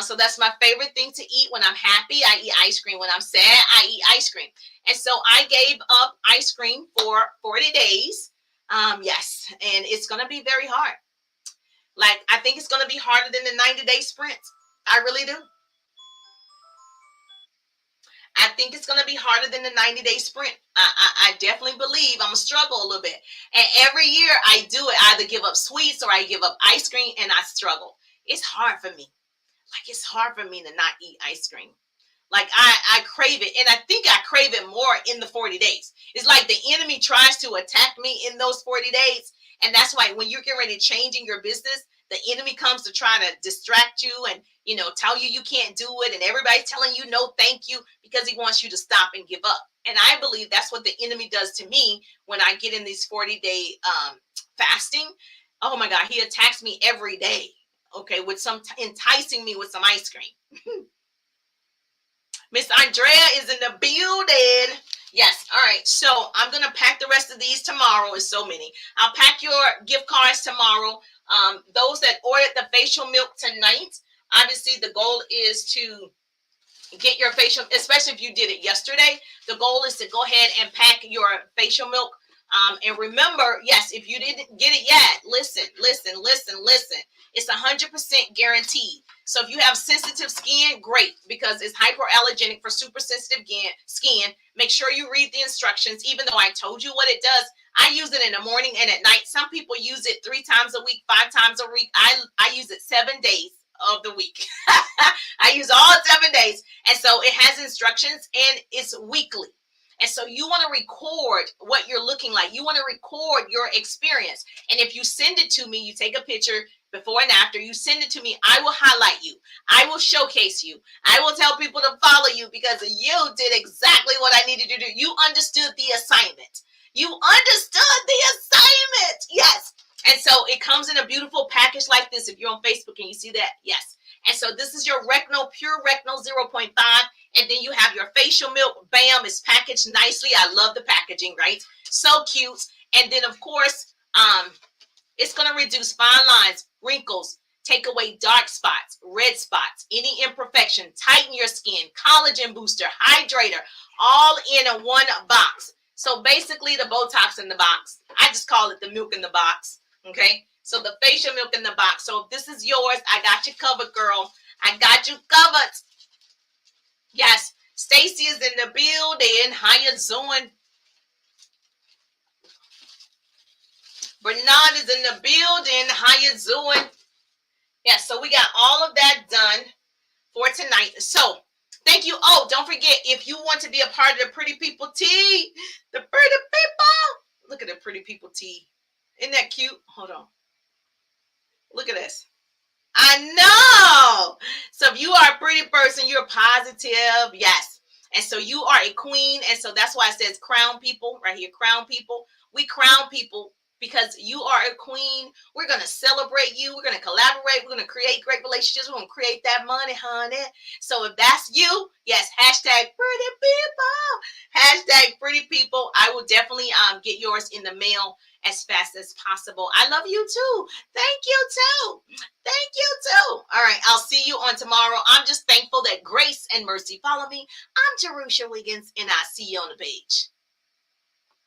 So that's my favorite thing to eat. When I'm happy, I eat ice cream. When I'm sad, I eat ice cream. And so I gave up ice cream for 40 days. Yes. And it's going to be very hard. Like, I think it's going to be harder than the 90-day sprint. I really do. I think it's going to be harder than the 90-day sprint. I definitely believe I'm going to struggle a little bit. And every year I do it. I either give up sweets or I give up ice cream and I struggle. It's hard for me. Like, it's hard for me to not eat ice cream. Like, I crave it. And I think I crave it more in the 40 days. It's like the enemy tries to attack me in those 40 days. And that's why when you're getting ready to change in your business, the enemy comes to try to distract you and, tell you can't do it. And everybody's telling you no, thank you, because he wants you to stop and give up. And I believe that's what the enemy does to me when I get in these 40-day fasting. Oh my God, he attacks me every day. Okay, with some enticing me with some ice cream. Miss Andrea is in the building. Yes. All right. So I'm gonna pack the rest of these tomorrow. It's so many. I'll pack your gift cards tomorrow. Those that ordered the facial milk tonight, obviously the goal is to get your facial, especially if you did it yesterday. The goal is to go ahead and pack your facial milk. And remember, yes, if you didn't get it yet, listen, listen, listen, listen. It's 100% guaranteed. So if you have sensitive skin, great, because it's hypoallergenic for super sensitive skin. Make sure you read the instructions, even though I told you what it does. I use it in the morning and at night. Some people use it 3 times a week, 5 times a week. I use it 7 days of the week. I use all 7 days. And so it has instructions and it's weekly. And so you want to record what you're looking like. You want to record your experience. And if you send it to me, you take a picture before and after, you send it to me, I will highlight you. I will showcase you. I will tell people to follow you because you did exactly what I needed to do. You understood the assignment. You understood the assignment. Yes. And so it comes in a beautiful package like this. If you're on Facebook and you see that, yes. And so this is your Recno, Pure Recno 0.5. And then you have your facial milk. Bam, it's packaged nicely. I love the packaging, right? So cute. And then, of course, it's going to reduce fine lines, wrinkles, take away dark spots, red spots, any imperfection, tighten your skin, collagen booster, hydrator, all in a one box. So basically the Botox in the box. I just call it the milk in the box. Okay. So the facial milk in the box. So if this is yours, I got you covered, girl. I got you covered. Yes. Stacy is in the building. How you doing? Bernard is in the building. How you doing? Yeah, so we got all of that done for tonight. So thank you. Oh, don't forget, if you want to be a part of the Pretty People Tea, the Pretty People. Look at the Pretty People Tea. Isn't that cute? Hold on. Look at this. I know. So if you are a pretty person, you're positive. Yes. And so you are a queen. And so that's why it says crown people right here. Crown people. We crown people because you are a queen. We're going to celebrate you. We're going to collaborate. We're going to create great relationships. We're going to create that money, honey. So if that's you, yes, hashtag pretty people. Hashtag pretty people. I will definitely get yours in the mail as fast as possible. I love you too. Thank you too. Thank you too. All right, I'll see you on tomorrow. I'm just thankful that grace and mercy follow me. I'm Jerusha Wiggins, and I'll see you on the page.